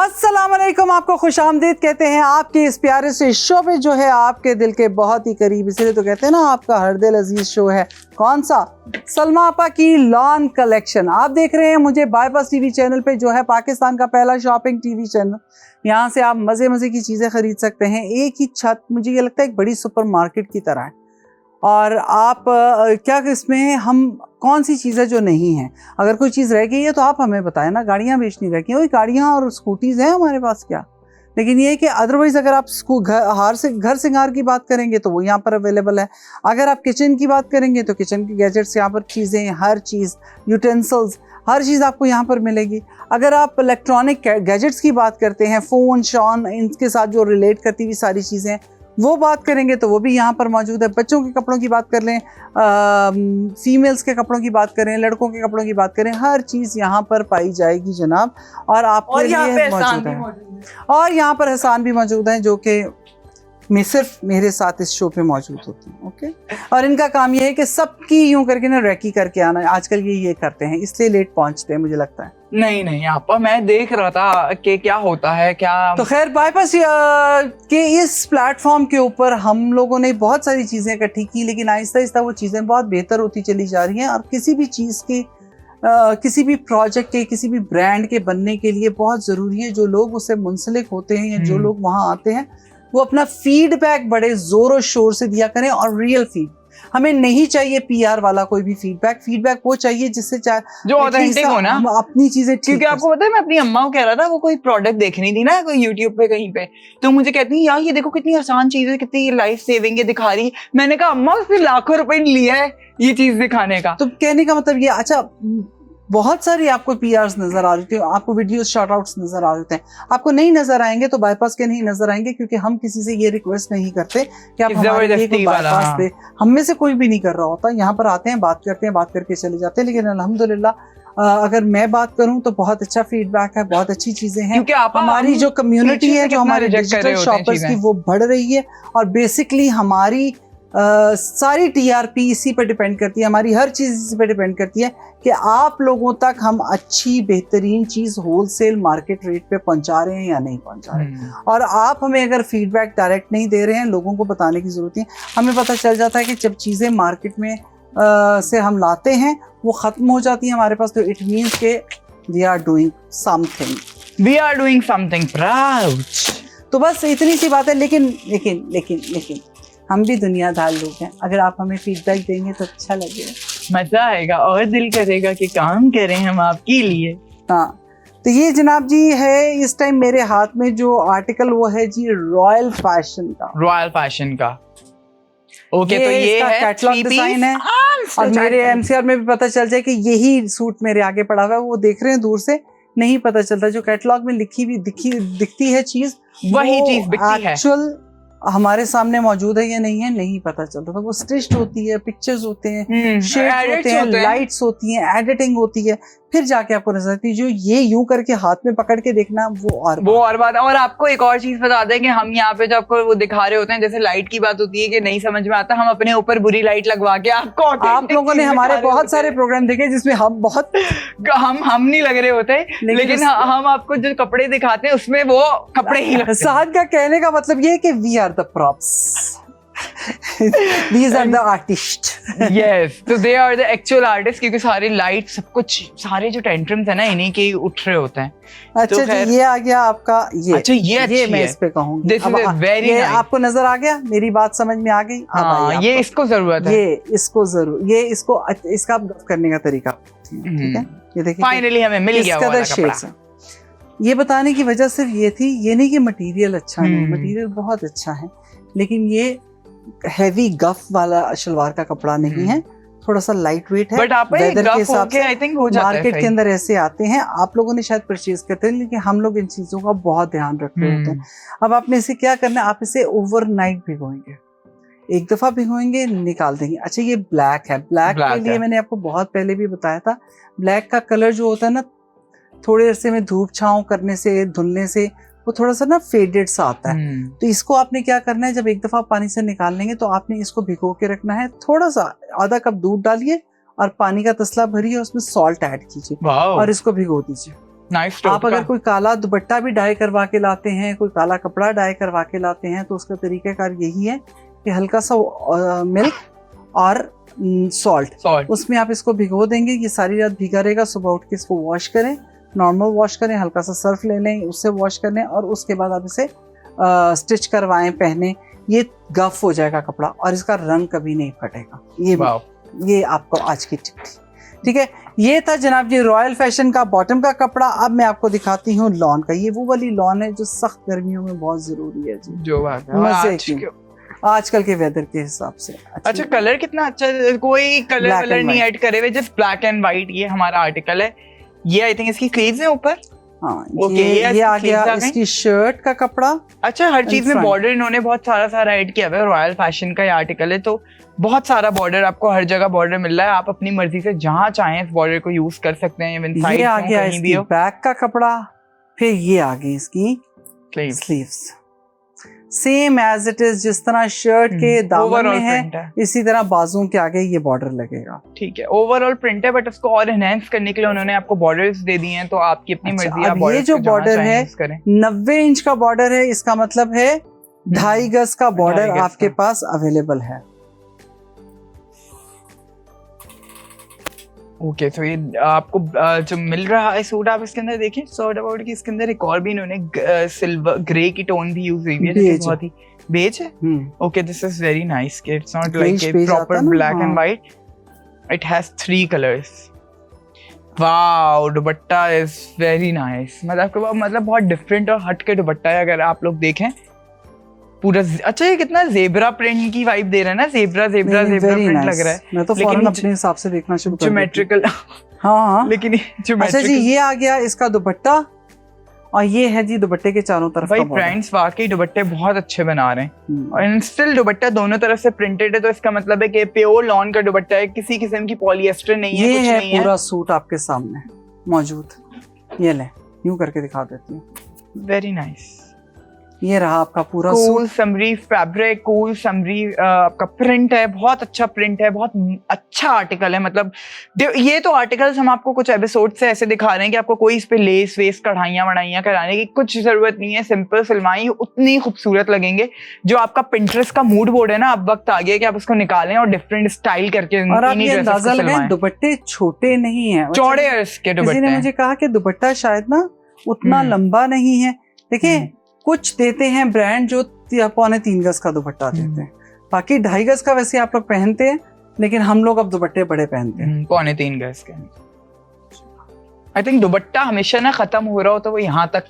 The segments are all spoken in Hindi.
अस्सलामुअलैकुम, आपको खुशामदीद कहते हैं आपके इस प्यारे से शो पे जो है आपके दिल के बहुत ही करीब, इसलिए तो कहते हैं ना आपका हर दिल अजीज शो है। कौन सा? सलमा आपा की लॉन कलेक्शन। आप देख रहे हैं मुझे बाईपास टीवी चैनल पे, जो है पाकिस्तान का पहला शॉपिंग टीवी चैनल। यहाँ से आप मज़े मज़े की चीज़ें खरीद सकते हैं। एक ही छत, मुझे ये लगता है एक बड़ी सुपर मार्केट की तरह है। और आप क्या इसमें हम कौन सी चीज़ें जो नहीं हैं, अगर कोई चीज़ रह गई है तो आप हमें बताएं ना। गाड़ियाँ बेचनी रह गई, वही गाड़ियाँ और स्कूटीज़ हैं हमारे पास क्या, लेकिन ये है कि अदरवाइज़ अगर आप घर श्रृंगार की बात करेंगे तो वो यहाँ पर अवेलेबल है। अगर आप किचन की बात करेंगे तो किचन के गैजेट्स यहाँ पर, चीज़ें, हर चीज़, यूटेंसिल्स, हर चीज़ आपको यहाँ पर मिलेगी। अगर आप इलेक्ट्रॉनिक गैजेट्स की बात करते हैं, फ़ोन शॉन, इनके साथ जो रिलेट करती हुई सारी चीज़ें वो बात करेंगे तो वो भी यहाँ पर मौजूद है। बच्चों के कपड़ों की बात कर लें, फीमेल्स के कपड़ों की बात करें, लड़कों के कपड़ों की बात करें, हर चीज़ यहाँ पर पाई जाएगी जनाब। और आपके लिए मौजूद है। और यहाँ पर हसान भी मौजूद हैं, जो कि सिर्फ मेरे साथ इस शो पे मौजूद होती हैं। ओके, और इनका काम ये है कि सबकी यूं करके ना रैकी करके आना। आजकल ये करते हैं, इसलिए लेट पहुंचते हैं मुझे लगता है। नहीं आपा, मैं देख रहा था कि क्या होता है क्या। तो खैर, बाईपास के इस प्लेटफॉर्म के ऊपर हम लोगों ने बहुत सारी चीज़ें इकट्ठी की, लेकिन आहिस्ता आहिस्ता वो चीज़ें बहुत बेहतर होती चली जा रही हैं। और किसी भी चीज़ की किसी भी प्रोजेक्ट के, किसी भी ब्रांड के बनने के लिए बहुत ज़रूरी है जो लोग उससे मुंसलिक होते हैं या जो लोग वहाँ आते हैं वो अपना फीडबैक बड़े ज़ोर और शोर से दिया करें। और रियल फीड हमें नहीं चाहिए, पीआर वाला कोई भी फीडबैक वो चाहिए जिससे जो ऑथेंटिक हो ना, अपनी चीजें। क्योंकि आपको पता है, मैं अपनी अम्मा को कह रहा था, वो कोई प्रोडक्ट देखनी थी ना कोई यूट्यूब पे कहीं पे, तो मुझे कहती है यार ये देखो कितनी आसान चीज है, कितनी लाइफ सेविंग है दिखा रही। मैंने कहा अम्मा उसने लाखों रुपए लिया है ये चीज दिखाने का। तो कहने का मतलब ये, अच्छा बहुत सारी आपको पीआरस नजर आ रहे थे, आपको वीडियोस शॉर्ट आउट्स नजर आ रहे थे, आपको नहीं नजर आएंगे तो बाईपास के नहीं नजर आएंगे, क्योंकि हम किसी से ये रिक्वेस्ट नहीं करते कि आप हमारे लिए कोई बाईपास दे। हम में से कोई भी नहीं कर रहा होता। यहाँ पर आते हैं, बात करते हैं, बात करके चले जाते हैं। लेकिन अल्हम्दुलिल्लाह अगर मैं बात करूं तो बहुत अच्छा फीडबैक है, बहुत अच्छी चीजें हैं। हमारी जो कम्युनिटी है, जो हमारे डिजिटल शॉपर्स की, वो बढ़ रही है। और बेसिकली हमारी सारी टीआरपी इसी पर डिपेंड करती है, हमारी हर चीज़ इसी पर डिपेंड करती है कि आप लोगों तक हम अच्छी बेहतरीन चीज़ होलसेल मार्केट रेट पे पहुंचा रहे हैं या नहीं पहुंचा रहे हैं। और आप हमें अगर फीडबैक डायरेक्ट नहीं दे रहे हैं, लोगों को बताने की ज़रूरत है। हमें पता चल जाता है कि जब चीज़ें मार्केट में से हम लाते हैं वो ख़त्म हो जाती हैं हमारे पास, तो इट मीन्स के we are doing something proud. तो बस इतनी सी बात है। लेकिन हम भी दुनियादार लोग हैं। अगर आप हमें फीडबैक देंगे तो अच्छा लगेगा, मजा आएगा और दिल करेगा कि काम करें हम आपके लिए। हाँ, तो ये जनाब जी है इस टाइम मेरे हाथ में जो आर्टिकल, वो है जी रॉयल फैशन का। ओके, तो ये है कैटलॉग डिजाइन है। और मेरे एमसीआर में भी पता चल जाए कि यही सूट मेरे आगे पड़ा हुआ है। वो देख रहे हैं दूर से, नहीं पता चलता। जो कैटलॉग में लिखी हुई दिखती है चीज, वही चीज बिकती है। एक्चुअल हमारे सामने मौजूद है या नहीं है नहीं पता चलता। तो वो स्टिच्ड होती है, पिक्चर्स होते हैं, शेड्स होते हैं, लाइट्स होती हैं, एडिटिंग होती है, फिर जाके आपको नजर आती है। जो ये यूं करके हाथ में पकड़ के देखना, वो और बात है। और आपको एक और चीज बता दें कि हम यहाँ पे जो आपको वो दिखा रहे होते हैं, जैसे लाइट की बात होती है कि नहीं समझ में आता, हम अपने ऊपर बुरी लाइट लगवा के आपको, आप लोगों ने हमारे बहुत सारे प्रोग्राम देखे जिसमें हम बहुत हम नहीं लग रहे होते, लेकिन हम आपको जो कपड़े दिखाते हैं उसमें वो कपड़े ही लगते हैं। साद का कहने का मतलब ये है कि we are the props, these are the artists. Yes, so they are the actual artists, क्योंकि सारी लाइट, सब कुछ, सारे जो टेंट्रम्स है ना इन्हीं के उठ रहे होते हैं। अच्छा, तो ये आ गया आपका ये। अच्छा, ये मैं इस पे कहूँगी। This is a very nice. आपको नजर आ गया, मेरी बात समझ में आ गई। हाँ, ये इसको जरूरत है, इसका गफ करने का तरीका, ठीक है। ये देखिए, फाइनली हमें मिल गया वो वाला कपड़ा। ये बताने की वजह सिर्फ ये थी, ये नहीं कि मटेरियल अच्छा नहीं, मटेरियल बहुत अच्छा है, लेकिन ये हैवी गफ वाला शलवार का कपड़ा नहीं है, थोड़ा सा लाइट वेट है। बट आप वेदर के हिसाब से आई थिंक हो जाता है, मार्केट के अंदर ऐसे आते हैं, आप लोगों ने शायद परचेज करते हैं, लेकिन हम लोग इन चीजों का बहुत ध्यान रख रहे होते हैं। अब आपने इसे क्या करना है, आप इसे ओवरनाइट भिगोएंगे, एक दफा भिगोएंगे, निकाल देंगे। अच्छा, ये ब्लैक है। ब्लैक के लिए मैंने आपको बहुत पहले भी बताया था, ब्लैक का कलर जो होता है ना, थोड़े अरसे में धूप छांव करने से, धुलने से वो थोड़ा सा ना फेडेड सा आता है। तो इसको आपने क्या करना है, जब एक दफा पानी से निकाल लेंगे तो आपने इसको भिगो के रखना है। थोड़ा सा आधा कप दूध डालिए और पानी का तसला भरिए, उसमें सॉल्ट ऐड कीजिए और इसको भिगो दीजिए। नाइस। आप अगर कोई काला दुपट्टा भी डाई करवा के लाते हैं, कोई काला कपड़ा डाई करवा के लाते हैं, तो उसका तरीकाकार यही है कि हल्का सा मिल्क और सॉल्ट, उसमें आप इसको भिगो देंगे। ये सारी रात भीगा रहेगा, सुबह उठ के इसको वॉश करें, नॉर्मल वॉश करें, हल्का सा सर्फ ले लें, उससे वॉश कर लें और उसके बाद आप इसे स्टिच करवाएं, पहने। ये गफ हो जाएगा कपड़ा और इसका रंग कभी नहीं फटेगा। ये आपको आज की टिप थी, ठीक है। ये था जनाब जी रॉयल फैशन का बॉटम का कपड़ा। अब मैं आपको दिखाती हूँ लॉन का। ये वो वाली लॉन है जो सख्त गर्मियों में बहुत जरूरी है जी, जो बात है मजे की आजकल के वेदर के हिसाब से। अच्छा, कलर कितना अच्छा है, कोई कलर नहीं ऐड करे हुए, जस्ट ब्लैक एंड व्हाइट। ये हमारा आर्टिकल है। ये आई थिंक इसकी स्लीव्स है ऊपर। हाँ, ये आ गया इसकी शर्ट का कपड़ा। अच्छा, हर चीज में बॉर्डर इन्होंने बहुत सारा ऐड किया हुआ है। रॉयल फैशन का ये आर्टिकल है तो बहुत सारा बॉर्डर, आपको हर जगह बॉर्डर मिल रहा है। आप अपनी मर्जी से जहां चाहें इस बॉर्डर को यूज कर सकते हैं। इवन साइड ये आ गया इसकी बैक का कपड़ा। फिर ये आ गई इसकी sleeves, same as it is जिस तरह शर्ट के दामन में है, इसी तरह बाजुओं के आगे ये बॉर्डर लगेगा। ठीक है, ओवरऑल प्रिंट है, बट उसको और एनहांस करने के लिए उन्होंने आपको बॉर्डर्स दे दिए हैं, तो आपकी अपनी मर्जी। आप ये जो बॉर्डर है 90 इंच का बॉर्डर है, इसका मतलब है 2.5 गज का बॉर्डर आपके पास अवेलेबल है। ओके, तो ये आपको जो मिल रहा है सूट, आप इसके अंदर देखिए सॉर्ट अबाउट की, इसके अंदर एक और भी इन्होंने सिल्वर ग्रे की टोन भी यूज हुई है, जो बहुत ही बेज है। Okay, this is very nice कि it's not like a proper black and white, it has 3 colours. Wow, dupatta is very nice. मतलब बहुत डिफरेंट और हट के दुपट्टा है। अगर आप लोग देखें पूरा, अच्छा ये कितना जेब्रा प्रिंट की वाइब दे रहा है ना, जेब्रा प्रिंट लग रहा है। मैं तो फौरन अपने हिसाब से देखना शुरू कर ज्योमेट्रिकल। हाँ, लेकिन अच्छा जी, ये आ गया इसका दुपट्टा और ये है जी दुपट्टे के चारों तरफ। भाई फ्रेंड्स, वाकई दुपट्टे बहुत अच्छे बना रहे हैं और स्टिल दुपट्टा दोनों तरफ से प्रिंटेड है, तो इसका मतलब है कि प्योर लॉन का दुपट्टा है, किसी किस्म की पॉलिएस्टर नहीं है, कुछ नहीं है। पूरा सूट आपके सामने मौजूद। ये ले, यूं करके दिखा देती हूँ। Very nice. ये रहा आपका पूरा cool summary fabric, cool summary आपका प्रिंट है, बहुत अच्छा प्रिंट है, बहुत अच्छा आर्टिकल है। मतलब ये तो आर्टिकल्स हम आपको कुछ एपिसोड से ऐसे दिखा रहे हैं कि आपको कोई इस पे लेस वेस कढ़ाइयाँ वढ़ाइयाँ कराने की कुछ जरूरत नहीं है। सिंपल सिलवाई उतनी खूबसूरत लगेंगे। जो आपका पिंटरेस्ट का मूड बोर्ड है ना, अब वक्त आ गया कि आप उसको निकालें और डिफरेंट स्टाइल करके। और आप ये अंदाजा लगाएं, दुपट्टे छोटे नहीं है, चौड़े के दुपट्टे। किसी ने मुझे कहा कि दुपट्टा शायद ना उतना लंबा नहीं है। देखिए, कुछ देते हैं ब्रांड जो 3.25 गज का दुपट्टा देते हैं, बाकी 2.5 गज का वैसे आप लोग पहनते हैं, लेकिन हम लोग अब दुपट्टे बड़े पहनते हैं 3.25 गज के। आई थिंक दुपट्टा हमेशा ना खत्म हो रहा हो तो वो यहाँ तक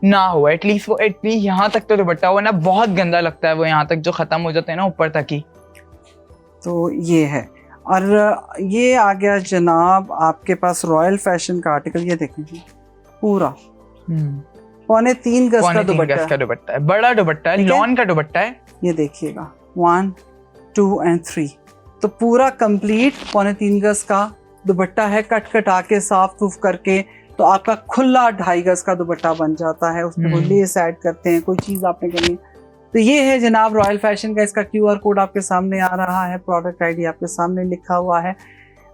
ना हो, एटलीस्ट यहाँ तक तो दुपट्टा हो ना, बहुत गंदा लगता है वो यहाँ तक जो खत्म हो जाते हैं ना ऊपर तक ही। तो ये है। और ये आ गया जनाब आपके पास रॉयल फैशन का आर्टिकल। ये देखेंगे पूरा 3.25 गज का दुपट्टा है, बड़ा दुपट्टा है, लॉन का दुपट्टा है। ये देखिएगा 1, 2 and 3, तो पूरा कंप्लीट 3.25 गज का दुपट्टा है, कटा के साफ सूफ करके, तो आपका खुला 2.5 गज का दुपट्टा बन जाता है। उसमें कोई लेस ऐड करते हैं, कोई चीज आपने करनी है। तो ये है जनाब रॉयल फैशन का। इसका QR कोड आपके सामने आ रहा है, प्रोडक्ट ID आपके सामने लिखा हुआ है।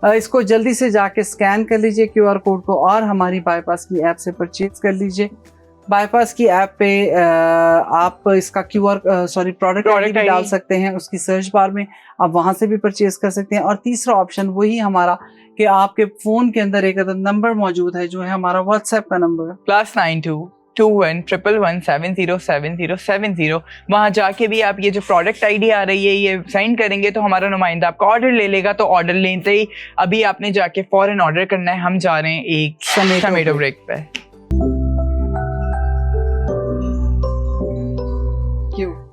इसको जल्दी से जाके स्कैन कर लीजिए QR कोड को और हमारी बाईपास की ऐप से परचेज कर लीजिए। बाईपास की ऐप पे आप इसका प्रोडक्ट ID डाल सकते हैं उसकी सर्च बार में, आप वहां से भी परचेज कर सकते हैं। और तीसरा ऑप्शन वही हमारा कि आपके फोन के अंदर एक नंबर मौजूद है जो है हमारा व्हाट्सएप का नंबर है, +92 21 111 707070। वहां जाके भी आप ये जो प्रोडक्ट ID आ रही है ये साइन करेंगे तो हमारा नुमाइंदा आपका ऑर्डर ले लेगा। तो ऑर्डर लेते ही अभी आपने जाके फौरन ऑर्डर करना है। हम जा रहे हैं एक टमेटो ब्रेक पे।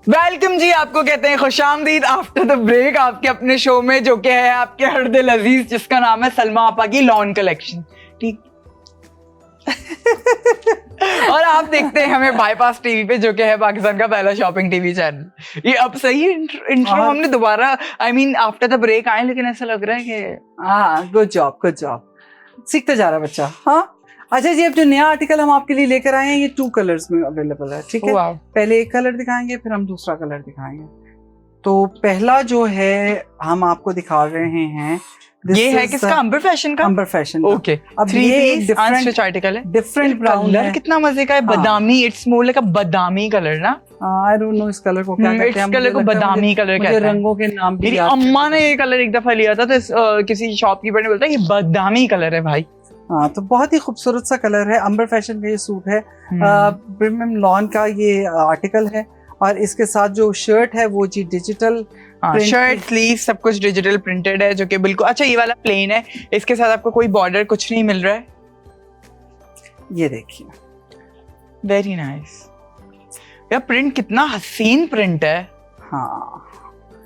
वेलकम जी, आपको कहते हैं खुशामदीद आफ्टर द ब्रेक आपके अपने शो में, जो कि है आपके हर दिल अजीज, जिसका नाम है सलमा आपा की लॉन कलेक्शन। ठीक और आप देखते हैं हमें बाईपास टीवी पे, जो कि है पाकिस्तान का पहला शॉपिंग टीवी चैनल। ये अब सही इंट्रो हमने दोबारा आफ्टर द ब्रेक आए, लेकिन ऐसा लग रहा है कि हाँ, गुड जॉब, सीखते जा रहा है बच्चा। हाँ, अच्छा जी, अब जो नया आर्टिकल हम आपके लिए लेकर आए हैं ये 2 कलर्स में अवेलेबल है। ठीक है, पहले एक कलर दिखाएंगे, फिर हम दूसरा कलर दिखाएंगे। तो पहला जो है हम आपको दिखा रहे हैं, ये है किसका? अंबर फैशन का। Amber fashion. ओके, अब थ्री ये पीस different- अनस्टिच आर्टिकल है। डिफरेंट ब्राउन कलर है। कितना मजे का है, हाँ। बादामी। It's more like a badami colour ना। आई डोंट नो इस कलर को क्या कहते हैं। इस कलर को बादामी कलर मुझे कहते हैं। रंगों के नाम भी मेरी याद अम्मा ने ये कलर एक दफा लिया था तो किसी शॉपकीपर ने बोलता ये बादामी कलर है भाई। हाँ, तो बहुत ही खूबसूरत सा कलर है। अंबर फैशन का ये सूट है, प्रीमियम लॉन का ये आर्टिकल है, और इसके साथ जो शर्ट है वो जी डिजिटल शर्ट स्लीव सब कुछ डिजिटल प्रिंटेड है, जो कि बिल्कुल अच्छा। ये वाला प्लेन है, इसके साथ आपको कोई बॉर्डर कुछ नहीं मिल रहा है। ये देखिए, वेरी नाइस यार, प्रिंट कितना हसीन प्रिंट है। हाँ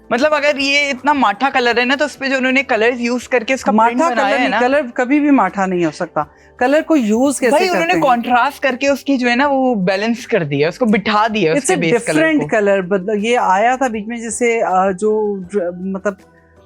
मतलब अगर ये इतना माठा कलर है ना, तो उसपे जो उन्होंने कलर्स यूज करके इसका प्रिंट माठा बनाया कलर है ना, कलर कभी भी माठा नहीं हो सकता। कलर को यूज कैसे भाई करते उन्होंने हैं? कॉन्ट्रास्ट करके उसकी जो है ना वो बैलेंस कर दिया, उसको बिठा दिया इट्स उसके बेस कलर डिफरेंट को। कलर। ये आया था बीच में, जैसे मतलब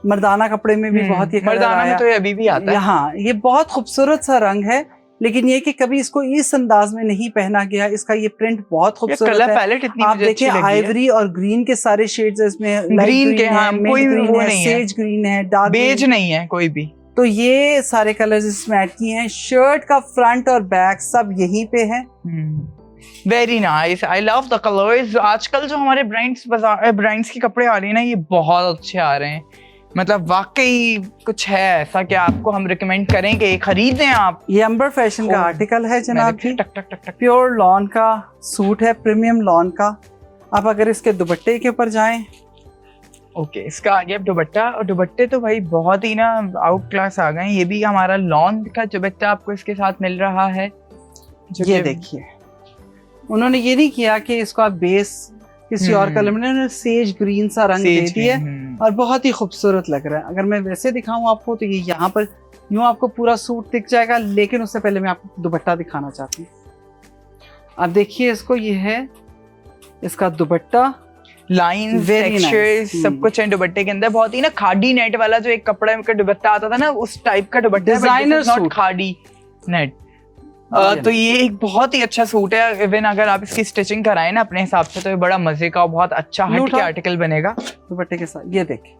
मर्दाना कपड़े में भी बहुत ये कलर मर्दाना आया। में तो ये अभी भी आता है। हाँ, ये बहुत खूबसूरत सा रंग है, लेकिन ये कि कभी इसको इस अंदाज में नहीं पहना गया। इसका ये प्रिंट बहुत ये खूबसूरत कलर है। पैलेट इतनी आप मुझे देखिए, अच्छी लगी है। आइवरी और ग्रीन के सारे शेड्स इसमें, लाइट ग्रीन के, ग्रीन हाँ, है, कोई मिंट ग्रीन वो है, नहीं है। सेज ग्रीन है, डार्क बेज ग्रीन। नहीं है कोई भी। तो ये सारे कलर्स इसमें ऐड किए हैं। शर्ट का फ्रंट और बैक सब यहीं पे है। Very nice, I love the colours. आजकल जो हमारे ब्रांड्स के कपड़े आ रहे हैं ना, ये बहुत अच्छे आ रहे हैं। मतलब वाकई कुछ है ऐसा कि आपको हम रिकमेंड करेंगे, खरीदें आप। ये अंबर फैशन का ओह, आर्टिकल है जनाब जी। टक टक टक टक। प्योर लॉन का सूट है, प्रीमियम लॉन का। आप अगर इसके दुपट्टे के ऊपर जाएं, ओके, इसका आ गया दुपट्टा। और दुपट्टे तो भाई बहुत ही ना आउट क्लास आ गए हैं। ये भी हमारा लॉन का दुपट्टा आपको इसके साथ मिल रहा है। ये देखिए, उन्होंने ये नहीं किया कि इसको आप बेस किसी और कलर में, उन्होंने सेज ग्रीन सा रंग दे दिया और बहुत ही खूबसूरत लग रहा है। अगर मैं वैसे दिखाऊं आपको तो ये यहाँ पर यूं आपको पूरा सूट दिख जाएगा, लेकिन उससे पहले मैं आपको दुपट्टा दिखाना चाहती हूँ। आप देखिए इसको, ये है इसका दुपट्टा। Lines, Very textures nice. सब कुछ है दुपट्टे के अंदर। बहुत ही ना खादी नेट वाला जो एक कपड़ा का दुपट्टा आता था ना, उस टाइप का दुपट्टा है, but Designer this is not suit. Khadi net. Yeah. तो ये एक बहुत ही अच्छा सूट है। इवन अगर आप इसकी स्टिचिंग कराएं ना अपने हिसाब से, तो ये बड़ा मजे का और बहुत अच्छा हट के आर्टिकल बनेगा दुपट्टे के साथ। ये देखिए,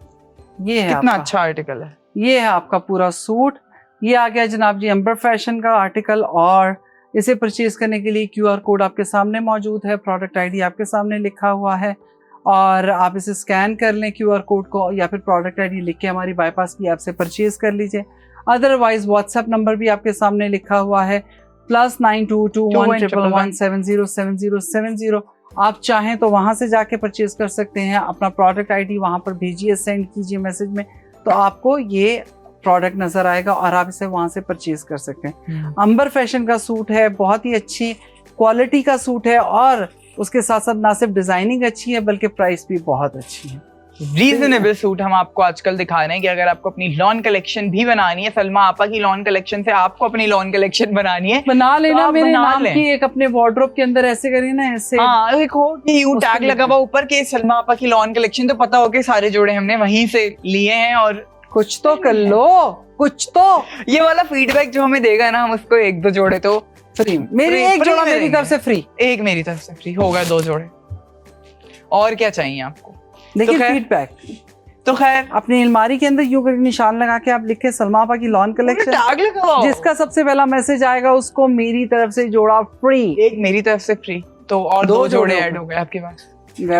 ये है कितना आपका, अच्छा आर्टिकल है। ये है आपका पूरा सूट। ये आ गया जनाब जी अंबर फैशन का आर्टिकल, और इसे परचेज करने के लिए QR कोड आपके सामने मौजूद है, प्रोडक्ट ID आपके सामने लिखा हुआ है, और आप इसे स्कैन कर लें QR कोड को, या फिर प्रोडक्ट ID लिख के हमारी बाईपास की ऐप से परचेज कर लीजिए। अदरवाइज व्हाट्सएप नंबर भी आपके सामने लिखा हुआ है, +922111707070। आप चाहें तो वहाँ से जाके परचेज कर सकते हैं। अपना प्रोडक्ट ID वहाँ पर भेजिए, सेंड कीजिए मैसेज में, तो आपको ये प्रोडक्ट नजर आएगा और आप इसे वहाँ से परचेज कर सकते हैं। अंबर फैशन का सूट है, बहुत ही अच्छी क्वालिटी का सूट है, और उसके साथ साथ ना सिर्फ डिजाइनिंग अच्छी है बल्कि प्राइस भी बहुत अच्छी है। रीजनेबल सूट हम आपको आजकल दिखा रहे हैं कि अगर आपको अपनी लॉन कलेक्शन भी बनानी है, सलमा आपा की लॉन कलेक्शन से आपको अपनी लॉन कलेक्शन बनानी है, बना लेना, आप मेरे बना नाम लें। की एक अपने वार्डरोब के अंदर ऐसे करिए ना, ऐसे। हाँ, एक हो कि यूं उसको टैग लगा हुआ ऊपर के सलमा आपा की लॉन कलेक्शन, तो पता हो कि सारे जोड़े हमने वहीं से लिए हैं। और कुछ तो कर लो, कुछ तो। ये वाला फीडबैक जो हमें देगा ना, हम उसको एक दो जोड़े तो फ्री, मेरी free एक जोड़ा में मेरी देंगे। तरफ से फ्री। एक मेरी तरफ से फ्री होगा, 2 जोड़े। और क्या चाहिए आपको? देखिए खैर- फीडबैक, तो खैर अपनी अलमारी के अंदर यूं करके निशान लगा के आप लिखे सलमा आपा की लॉन कलेक्शन, टैग लगाओ। जिसका सबसे पहला मैसेज आएगा उसको मेरी तरफ से जोड़ा फ्री। एक मेरी तरफ से फ्री, तो और 2 जोड़े ऐड हो गए आपके पास।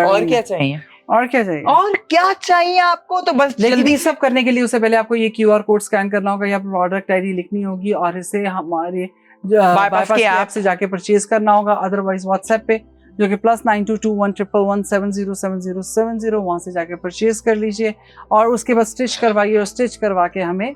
और क्या चाहिए? और क्या चाहिए? और क्या चाहिए आपको? तो बस लेकिन जल्दी ये सब करने के लिए उससे पहले आपको ये QR कोड स्कैन करना होगा, या प्रोडक्ट ID लिखनी होगी, और इसे हमारे बाईपास की ऐप से जाके परचेज करना होगा। अदरवाइज व्हाट्सएप पे, जो कि +922111707070, वहां से जाके परचेज कर लीजिए, और उसके बाद स्टिच करवाइए, और स्टिच करवा के हमें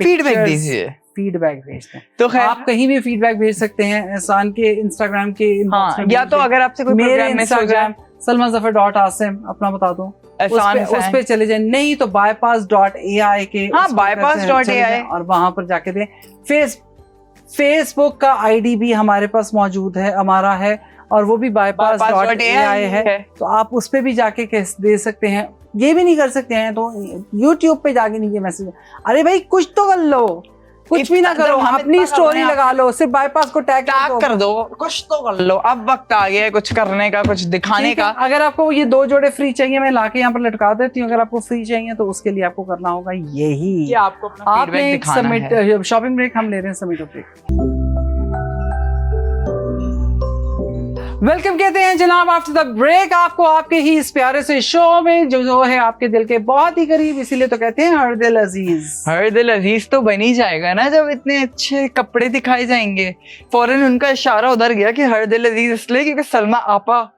फीडबैक दीजिए। फीडबैक भेजते हैं। तो खैर आप कहीं भी फीडबैक भेज सकते हैं, एहसान के इंस्टाग्राम के inbox हाँ, में या तो भेजिए। अगर आपसे कोई मेरे प्रोग्राम मिस हो जाए, इंस्टाग्राम salmazafar.asim अपना बता दो, उस पे चले जाए। नहीं तो bypass.ai के, हाँ, उस पे bypass.ai चले जाएं और वहां पर जाके दें। फेसबुक का ID भी हमारे पास मौजूद है, हमारा है, और वो भी bypass.ai है, तो आप उस पे भी जाके दे सकते हैं। ये भी नहीं कर सकते हैं तो YouTube पे जाके नीचे मैसेज, अरे भाई कुछ तो कर लो, कुछ भी ना इतना करो, हम अपनी इतना स्टोरी कर रहे हैं, लगा लो, सिर्फ बाईपास को टैग कर दो, कुछ तो कर लो। अब वक्त आ गया है कुछ करने का, कुछ दिखाने का। अगर आपको ये 2 जोड़े फ्री चाहिए, मैं लाके यहाँ पर लटका देती हूँ। अगर आपको फ्री चाहिए तो उसके लिए आपको करना होगा यही, कि आपको अपना आपने फीडबैक एक दिखाना है। सबमिट शॉपिंग ब्रेक हम ले रहे हैं, सबमिट ब्रेक। वेलकम कहते हैं जनाब आफ्टर द ब्रेक आपको, आपके ही इस प्यारे से शो में जो है आपके दिल के बहुत ही करीब, इसीलिए तो कहते हैं हर दिल अजीज। हर दिल अजीज तो बन ही जाएगा ना जब इतने अच्छे कपड़े दिखाए जाएंगे। फौरन उनका इशारा उधर गया कि हर दिल अजीज इसलिए क्योंकि सलमा आपा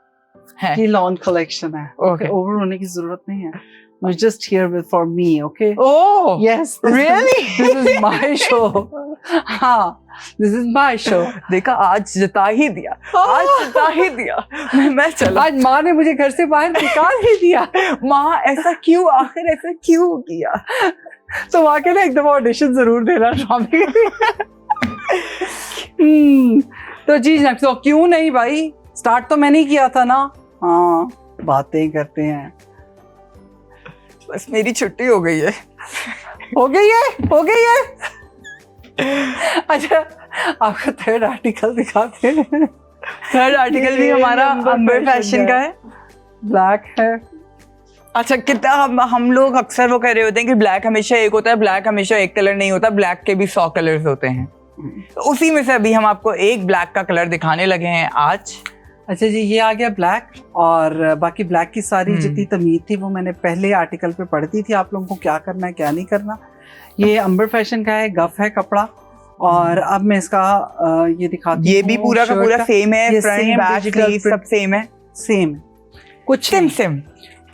है। की लॉन कलेक्शन है, Okay. ओवर होने की जरूरत नहीं है। I'm just here with for me, okay? Oh, Yes, really? This is my show. हाँ, this is my show. देखा, आज जता ही दिया, आज जता ही दिया। मैं चला। आज माँ ने मुझे घर से बाहर निकाल ही दिया। माँ ऐसा क्यों, आखिर ऐसा क्यों किया? तो वहाँ के ना एक दफा ऑडिशन जरूर देना ड्रामे के। तो जी जनाब, तो क्यों नहीं भाई, स्टार्ट तो मैंने ही किया था ना। हाँ, बातें करते हैं। बस मेरी छुट्टी हो गई है। हो गई है, हो गई है। अच्छा, आपका थर्ड आर्टिकल दिखाते हैं। थर्ड आर्टिकल भी हमारा अंबर फैशन का है, ब्लैक है। अच्छा, कितना हम लोग अक्सर वो कह रहे होते हैं कि ब्लैक हमेशा एक होता है। ब्लैक हमेशा एक कलर नहीं होता, ब्लैक के भी 100 कलर्स होते हैं। तो उसी में से अभी हम आपको एक ब्लैक का कलर दिखाने लगे हैं आज। अच्छा जी, ये आ गया ब्लैक, और बाकी ब्लैक की सारी जितनी तमीज़ थी वो मैंने पहले आर्टिकल पे पढ़ती थी, आप लोगों को क्या करना है क्या नहीं करना। ये अंबर फैशन का है, गफ है कपड़ा, और अब मैं इसका ये दिखाती हूँ। ये भी पूरा का पूरा सेम है, फ्रंट बैक स्लीव सब सेम है, सेम कुछ सेम।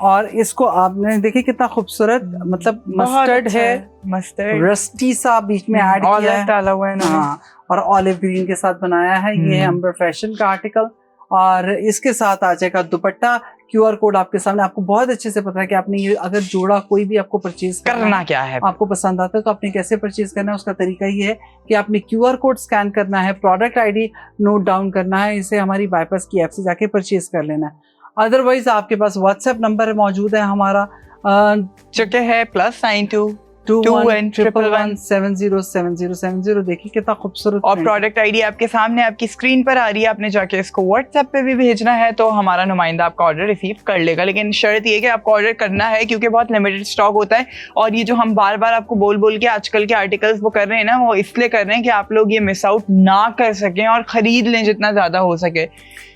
और इसको आपने देखिए कितना खूबसूरत, मतलब मस्टर्ड है, मस्टर्ड रस्टी सा बीच में ऐड किया है, डाला हुआ है ना। हाँ, और ऑलिव ग्रीन के साथ बनाया है। ये है अंबर फैशन का आर्टिकल, और इसके साथ आ जाएगा दुपट्टा। QR कोड आपके सामने, आपको बहुत अच्छे से पता है कि आपने ये अगर जोड़ा कोई भी आपको परचेज करना क्या है, आपको पसंद आता है तो आपने कैसे परचेज करना है। उसका तरीका ये है कि आपने QR कोड स्कैन करना है, प्रोडक्ट ID नोट डाउन करना है, इसे हमारी बाईपास की ऐप से जाके परचेज कर लेना है। अदरवाइज आपके पास व्हाट्सएप नंबर मौजूद है हमारा, जो कि है +92 21111707070। देखिए कितना खूबसूरत, और प्रोडक्ट आईडी आपके सामने आपकी स्क्रीन पर आ रही है। आपने जाके इसको व्हाट्सएप पे भी भेजना है तो हमारा नुमाइंदा आपका ऑर्डर रिसीव कर लेगा। लेकिन शर्त ये कि आपको ऑर्डर करना है क्योंकि बहुत लिमिटेड स्टॉक होता है। और ये जो हम बार बार आपको बोल बोल के आजकल के आर्टिकल्स वो कर रहे हैं ना, वो इसलिए कर रहे हैं कि आप लोग ये मिस आउट ना कर सकें और खरीद लें जितना ज्यादा हो सके।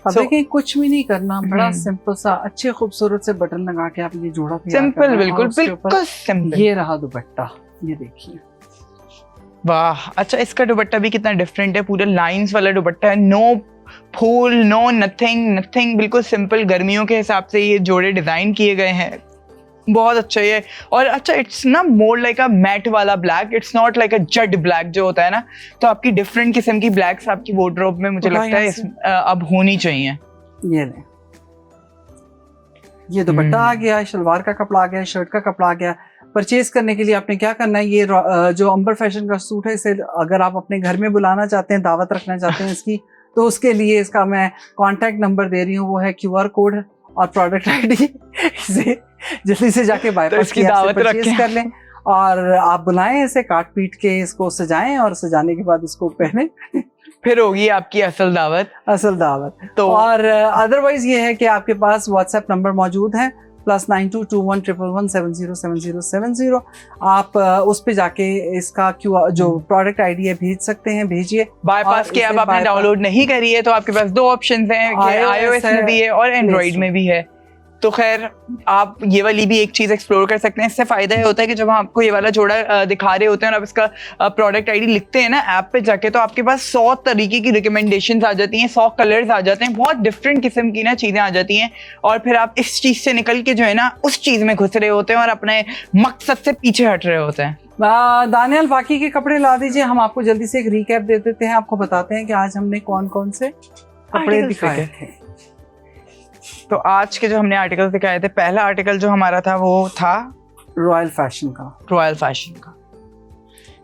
देखिए कुछ भी नहीं करना, बड़ा सिंपल सा अच्छे खूबसूरत से बटन लगा के आप ये जोड़ा सिंपल, बिल्कुल बिल्कुल सिंपल। ये रहा दुपट्टा, ये देखिए, वाह। अच्छा, इसका दुपट्टा भी कितना डिफरेंट है, पूरा लाइंस वाला दुपट्टा है, नो फूल नो नथिंग, बिल्कुल सिंपल। गर्मियों के हिसाब से ये जोड़े डिजाइन किए गए हैं, बहुत अच्छा ये। और अच्छा, इट्स ना मोर लाइक अ मैट वाला black, it's not like a Z black जो होता है ना। तो आपकी डिफरेंट किस्म की ब्लैक्स आपकी वार्डरोब में मुझे लगता है अब होनी चाहिए। ये ले, ये दुपट्टा आ गया, शलवार का कपड़ा आ गया, शर्ट का कपड़ा आ गया। परचेज करने के लिए आपने क्या करना है, ये जो अंबर फैशन का सूट है, इसे अगर आप अपने घर में बुलाना चाहते हैं, दावत रखना चाहते हैं इसकी, तो उसके लिए इसका मैं कांटेक्ट नंबर दे रही हूँ, वो है QR कोड और प्रोडक्ट ID। इसे जल्दी से जाके बाईपास की दावत परचेज कर लें और आप बुलाएं इसे, काट पीट के इसको सजाएं और सजाने के बाद इसको पहने, फिर होगी आपकी असल दावत। तो और अदरवाइज ये है कि आपके पास व्हाट्सएप नंबर मौजूद है +922111707070। आप उस पे जाके इसका जो प्रोडक्ट ID है भेज सकते हैं, भेजिए। बाईपास की ऐप आपने डाउनलोड नहीं करी है तो आपके पास 2 ऑप्शंस हैं, iOS में भी है और एंड्रॉइड में भी है। तो खैर आप ये वाली भी एक चीज़ एक्सप्लोर कर सकते हैं। इससे फ़ायदा ये होता है कि जब हम आपको ये वाला जोड़ा दिखा रहे होते हैं और आप इसका प्रोडक्ट आईडी लिखते हैं ना ऐप पे जाके, तो आपके पास 100 तरीके की रिकमेंडेशंस आ जाती हैं, 100 कलर्स आ जाते हैं, बहुत डिफरेंट किस्म की ना चीज़ें आ जाती हैं। और फिर आप इस चीज़ से निकल के जो है ना उस चीज़ में घुस रहे होते हैं और अपने मकसद से पीछे हट रहे होते हैं। दानियाल बाकी के कपड़े ला दीजिए, हम आपको जल्दी से एक रिकैप दे देते हैं, आपको बताते हैं कि आज हमने कौन कौन से कपड़े दिखाए थे। तो आज के जो हमने आर्टिकल दिखाए थे, पहला आर्टिकल जो हमारा था वो था रॉयल फैशन का।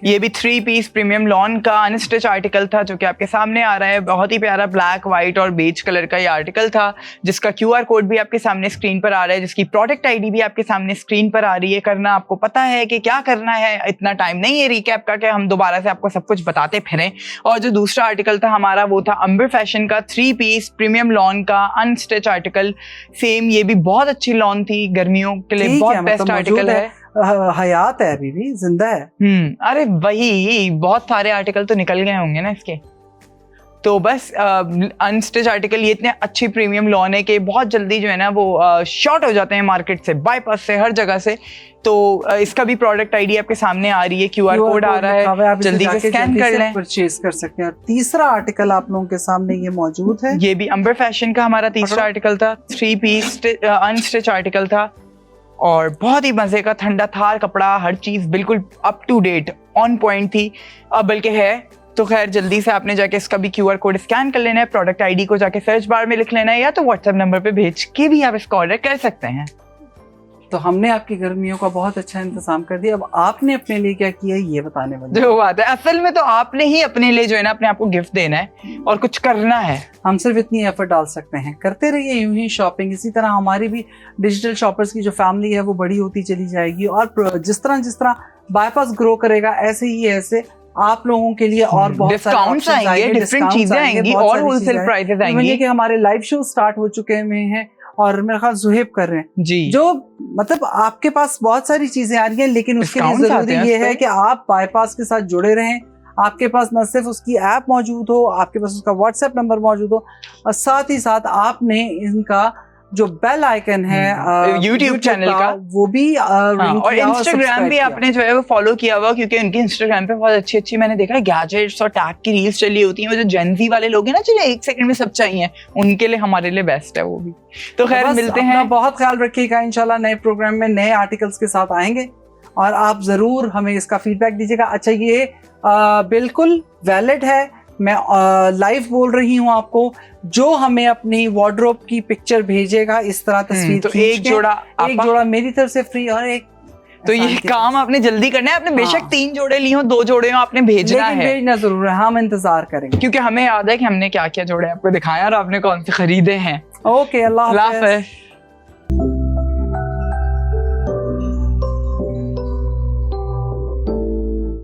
ये भी 3 पीस प्रीमियम लॉन का अनस्टिच आर्टिकल था जो कि आपके सामने आ रहा है। बहुत ही प्यारा ब्लैक, व्हाइट और बेज कलर का ये आर्टिकल था, जिसका QR कोड भी आपके सामने स्क्रीन पर आ रहा है, जिसकी प्रोडक्ट ID भी आपके सामने स्क्रीन पर आ रही है। करना आपको पता है कि क्या करना है, इतना टाइम नहीं है रिकैप का कि हम दोबारा से आपको सब कुछ बताते फिरें। और जो दूसरा आर्टिकल था हमारा वो था अंबर फैशन का 3 पीस प्रीमियम लॉन का अनस्टिच आर्टिकल। सेम ये भी बहुत अच्छी लॉन थी, गर्मियों के लिए बहुत बेस्ट आर्टिकल है। हयात है, अभी भी जिंदा है। अरे वही, बहुत सारे आर्टिकल तो निकल गए होंगे ना इसके। तो बस अनस्टिच आर्टिकल ये इतने अच्छी प्रीमियम लॉन है कि बहुत जल्दी जो है ना वो शॉर्ट हो जाते हैं मार्केट से, बाईपास से, हर जगह से। तो इसका भी प्रोडक्ट ID आपके सामने आ रही है, QR कोड आ रहा है, जल्दी से स्कैन कर लें, परचेज कर सकते हैं। और तीसरा आर्टिकल आप लोगों के सामने ये मौजूद है, ये भी अंबर फैशन का हमारा तीसरा आर्टिकल था, 3 पीस अनस्टिच आर्टिकल था और बहुत ही मजे का ठंडा था कपड़ा, हर चीज बिल्कुल up to date on point थी, बल्कि है। तो खैर जल्दी से आपने जाके इसका भी QR कोड स्कैन कर लेना है, प्रोडक्ट ID को जाके सर्च बार में लिख लेना है, या तो WhatsApp नंबर पे भेज के भी आप इसका ऑर्डर कर सकते हैं। तो हमने आपकी गर्मियों का बहुत अच्छा इंतजाम कर दिया। अब आपने अपने लिए क्या किया ये बताने वाले। जो बात है, असल में तो आपने ही अपने लिए जो है ना अपने आप को गिफ्ट देना है और कुछ करना है। हम सिर्फ इतनी एफर्ट डाल सकते हैं, करते रहिए यूं ही शॉपिंग। इसी तरह हमारी भी डिजिटल शॉपर्स की जो फैमिली है वो बड़ी होती चली जाएगी, और जिस तरह बाईपास ग्रो करेगा ऐसे ही ऐसे आप लोगों के लिए और बहुत डिस्काउंट्स आएंगे, डिफरेंट चीजें आएंगी और होलसेल प्राइसेस आएंगी। कि हमारे लाइव शो स्टार्ट हो चुके हैं और मेरा ख्याल जुहेब कर रहे हैं जी, जो मतलब आपके पास बहुत सारी चीजें आ रही हैं, लेकिन उसके लिए जरूरी ये है कि आप बाईपास के साथ जुड़े रहें। आपके पास न सिर्फ उसकी ऐप मौजूद हो, आपके पास उसका WhatsApp नंबर मौजूद हो, और साथ ही साथ आपने इनका जो बेल आइकन है YouTube चैनल का वो भी और Instagram भी आपने जो है वो फॉलो किया हुआ, क्योंकि उनकी Instagram पे बहुत अच्छी अच्छी मैंने देखा है गैजेट्स और टैग की रील्स चली होती हैं। वो जो जेनजी वाले लोग हैं ना जिन्हें 1 सेकंड में सब चाहिए, उनके लिए हमारे लिए बेस्ट है वो भी। तो खैर मिलते हैं, बहुत ख्याल रखिएगा। इंशाल्लाह नए प्रोग्राम में नए आर्टिकल्स के साथ आएंगे और आप जरूर हमें इसका फीडबैक दीजिएगा। अच्छा ये बिल्कुल वैलिड है, मैं लाइव बोल रही हूँ आपको, जो हमें अपनी वार्डरोब की पिक्चर भेजेगा इस तरह तस्वीर, तो एक जोड़ा मेरी तरफ से फ्री और एक, तो ये काम आपने जल्दी करना है। आपने बेशक 3 जोड़े ली हो, 2 जोड़े हो, आपने भेजना है, भेजना जरूर है। हम इंतजार करेंगे क्योंकि हमें याद है कि हमने क्या क्या जोड़े आपको दिखाया और आपने कौन से खरीदे हैं। ओके, अल्लाह हाफ़िज़।